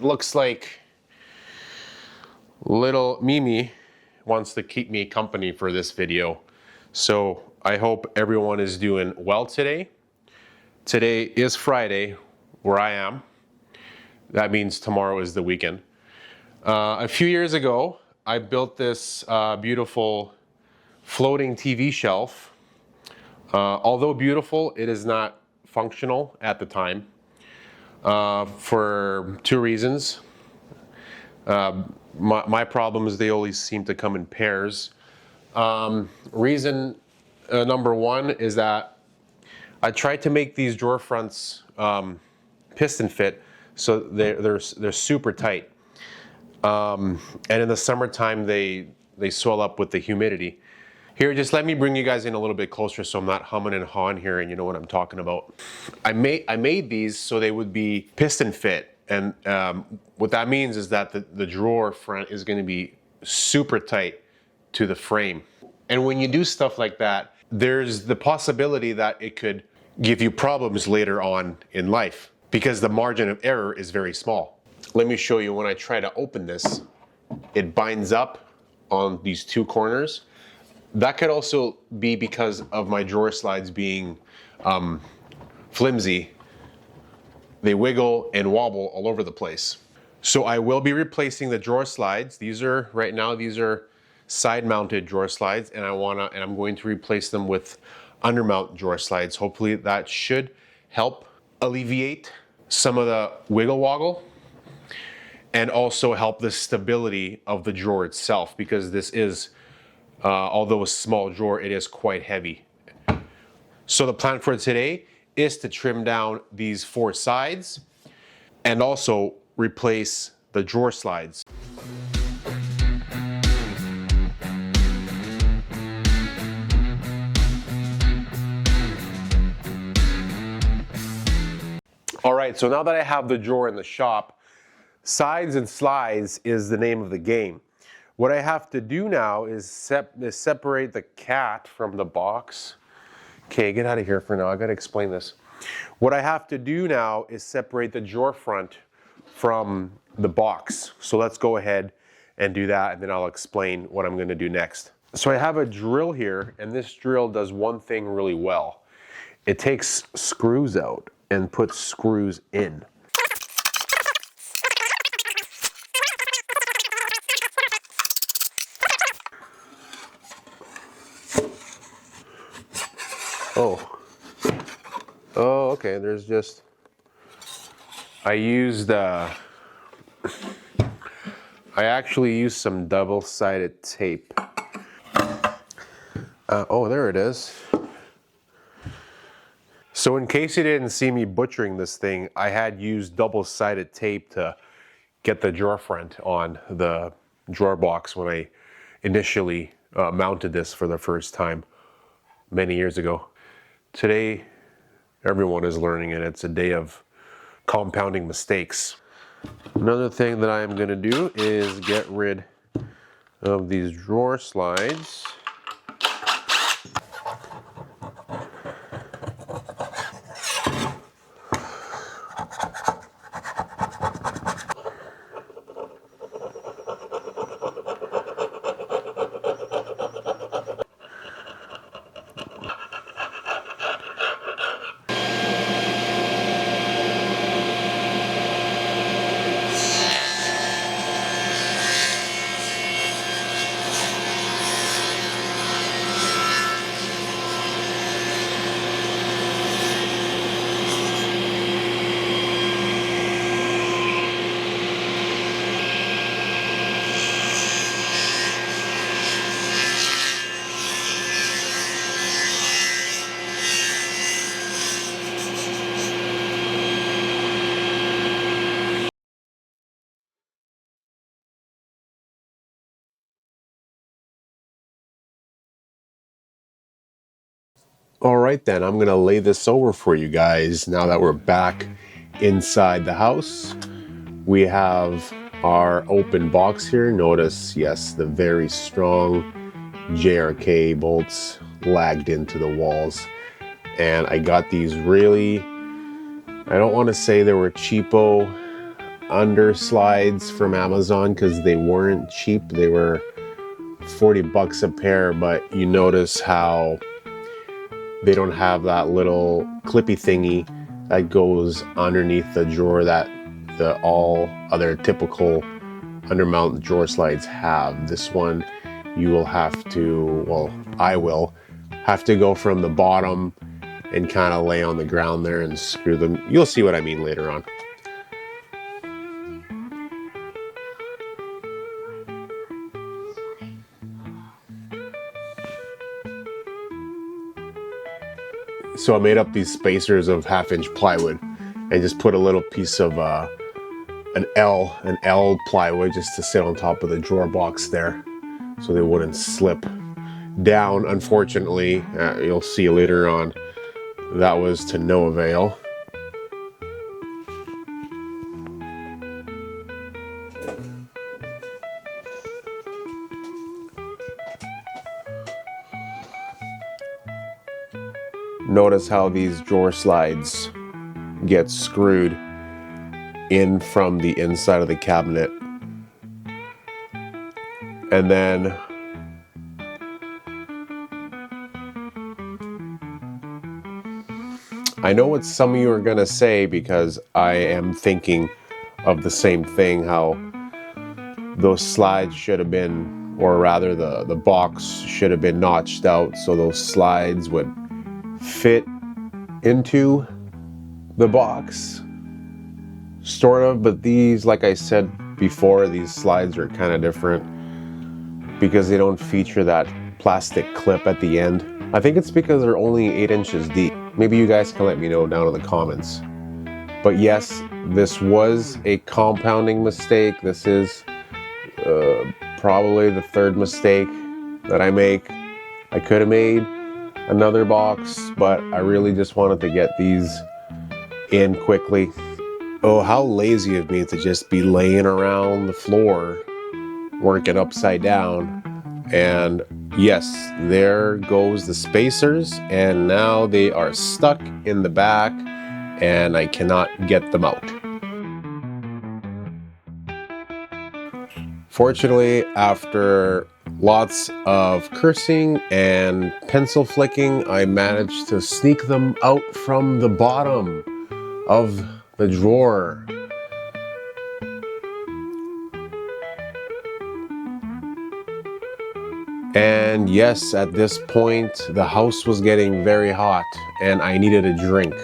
it looks like little Mimi wants to keep me company for this video. So I hope everyone is doing well today. Today is Friday where I am. That means tomorrow is the weekend. A few years ago, I built this beautiful floating TV shelf. Although beautiful, it is not functional at the time for two reasons. My problem is they always seem to come in pairs. Reason number one is that I tried to make these drawer fronts piston fit, so they're super tight. And in the summertime, they swell up with the humidity. Here, just let me bring you guys in a little bit closer so I'm not humming and hawing here and you know what I'm talking about. I made these so they would be piston fit. And what that means is that the drawer front is gonna be super tight to the frame. And when you do stuff like that, there's the possibility that it could give you problems later on in life because the margin of error is very small. Let me show you when I try to open this, it binds up on these two corners. That could also be because of my drawer slides being flimsy. They wiggle and wobble all over the place. So I will be replacing the drawer slides. Right now these are side mounted drawer slides and I'm going to replace them with undermount drawer slides. Hopefully that should help alleviate some of the wiggle woggle and also help the stability of the drawer itself, because this is, although a small drawer, it is quite heavy. So the plan for today is to trim down these four sides and also replace the drawer slides. All right, so now that I have the drawer in the shop, sides and slides is the name of the game. What I have to do now is separate the cat from the box. Okay, get out of here for now. I gotta explain this. What I have to do now is separate the drawer front from the box. So let's go ahead and do that, and then I'll explain what I'm gonna do next. So I have a drill here, and this drill does one thing really well. It takes screws out and puts screws in. Oh, okay, there's just, I actually used some double-sided tape. Oh, there it is. So in case you didn't see me butchering this thing, I had used double-sided tape to get the drawer front on the drawer box when I initially mounted this for the first time many years ago. Today, everyone is learning, and it's a day of compounding mistakes. Another thing that I am going to do is get rid of these drawer slides. All right then, I'm gonna lay this over for you guys now that we're back inside the house. We have our open box here. Notice, yes, the very strong JRK bolts lagged into the walls. And I got these really, I don't want to say they were cheapo under slides from Amazon because they weren't cheap. They were 40 bucks a pair, but you notice how they don't have that little clippy thingy that goes underneath the drawer that all other typical undermount drawer slides have. This one you will have to, well, I will have to go from the bottom and kind of lay on the ground there and screw them. You'll see what I mean later on. So I made up these spacers of 1/2-inch plywood and just put a little piece of an L plywood just to sit on top of the drawer box there so they wouldn't slip down. Unfortunately, you'll see later on, that was to no avail. Notice how these drawer slides get screwed in from the inside of the cabinet. And then I know what some of you are gonna say, because I am thinking of the same thing, how those slides should have been, or rather the box should have been notched out so those slides would fit into the box, sort of. But these, like I said before, these slides are kind of different because they don't feature that plastic clip at the end. I think it's because they're only 8 inches deep. Maybe you guys can let me know down in the comments. But yes, this was a compounding mistake. This is probably the 3rd mistake that I make. I could have made another box, but I really just wanted to get these in quickly. Oh, how lazy of me to just be laying around the floor working upside down. And yes, there goes the spacers, and now they are stuck in the back and I cannot get them out. Fortunately, after lots of cursing and pencil flicking, I managed to sneak them out from the bottom of the drawer. And yes, at this point, the house was getting very hot and I needed a drink.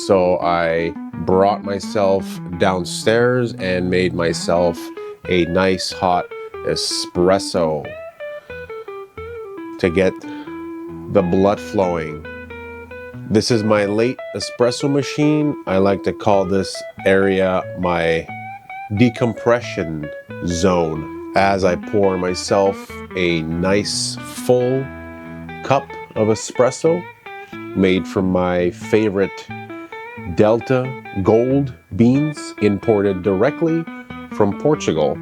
So I brought myself downstairs and made myself a nice hot espresso to get the blood flowing. This is my late espresso machine. I like to call this area my decompression zone, as I pour myself a nice full cup of espresso made from my favorite Delta Gold beans, imported directly from Portugal.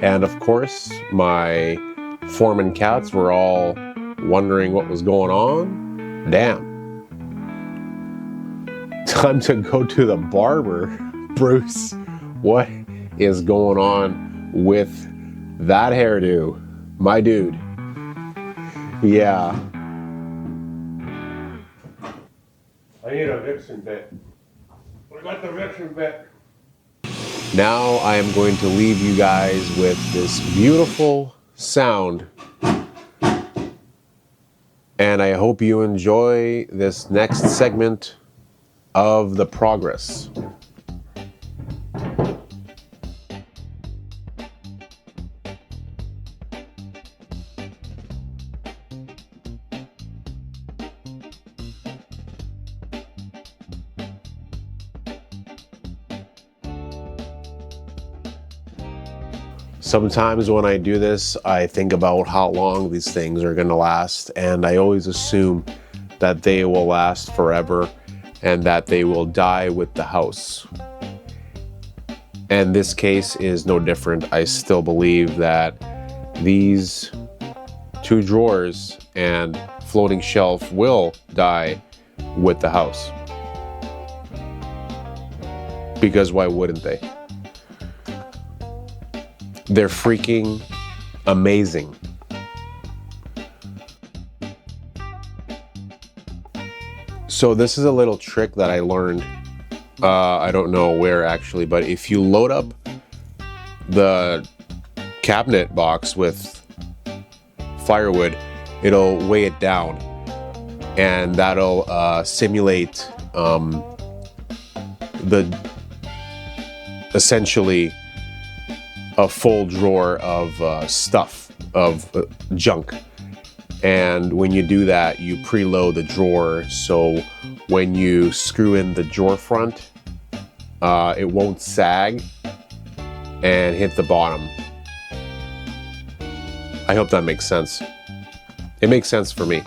And of course, my Foreman cats were all wondering what was going on. Damn. Time to go to the barber. Bruce, what is going on with that hairdo? My dude. Yeah. I need a Vixen bit. I got the Vixen bit. Now I am going to leave you guys with this beautiful sound. And I hope you enjoy this next segment of the progress. Sometimes when I do this, I think about how long these things are gonna last, and I always assume that they will last forever and that they will die with the house. And this case is no different. I still believe that these 2 drawers and floating shelf will die with the house. because why wouldn't they? They're freaking amazing. So this is a little trick that I learned. I don't know where actually, but if you load up the cabinet box with firewood, it'll weigh it down, and that'll simulate essentially a full drawer of stuff, of junk. And when you do that, you preload the drawer, so when you screw in the drawer front, it won't sag and hit the bottom. I hope that makes sense. It makes sense for me.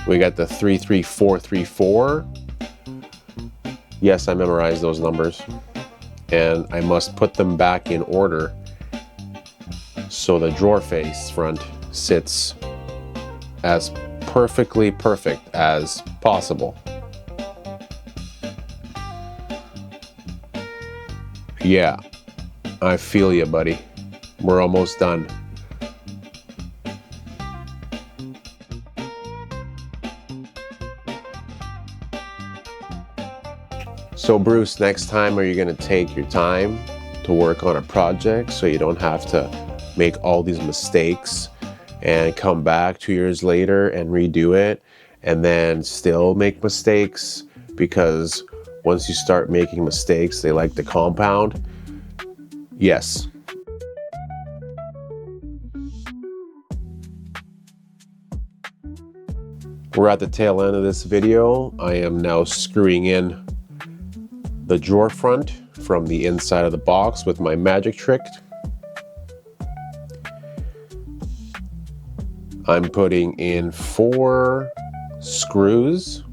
We got the 33434. Yes, I memorized those numbers. And I must put them back in order so the drawer face front sits as perfectly perfect as possible. Yeah, I feel you, buddy. We're almost done. So Bruce, next time, are you going to take your time to work on a project so you don't have to make all these mistakes and come back 2 years later and redo it and then still make mistakes? Because once you start making mistakes, they like to compound. Yes. We're at the tail end of this video. I am now screwing in the drawer front from the inside of the box with my magic trick. I'm putting in 4 screws,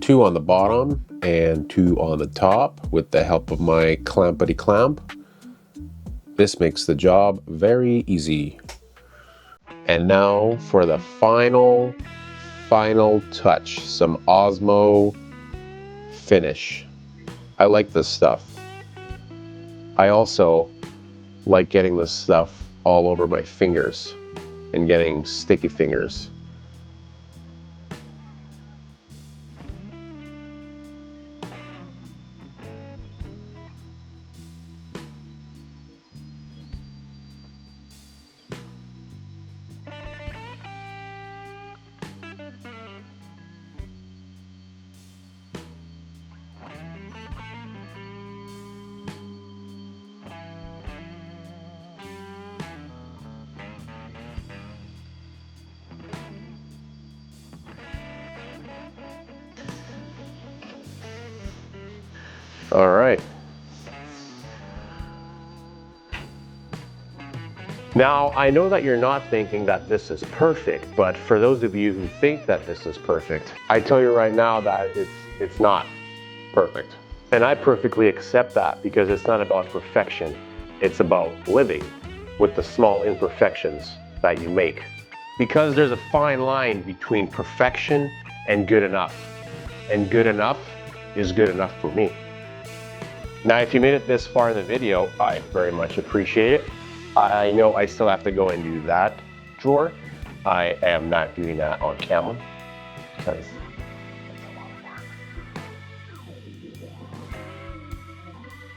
2 on the bottom and 2 on the top with the help of my clampety clamp. This makes the job very easy. And now for the final touch, some Osmo finish. I like this stuff. I also like getting this stuff all over my fingers and getting sticky fingers. All right. Now, I know that you're not thinking that this is perfect, but for those of you who think that this is perfect, I tell you right now that it's not perfect. And I perfectly accept that, because it's not about perfection. It's about living with the small imperfections that you make. Because there's a fine line between perfection and good enough. And good enough is good enough for me. Now, if you made it this far in the video, I very much appreciate it. I know I still have to go and do that drawer. I am not doing that on camera because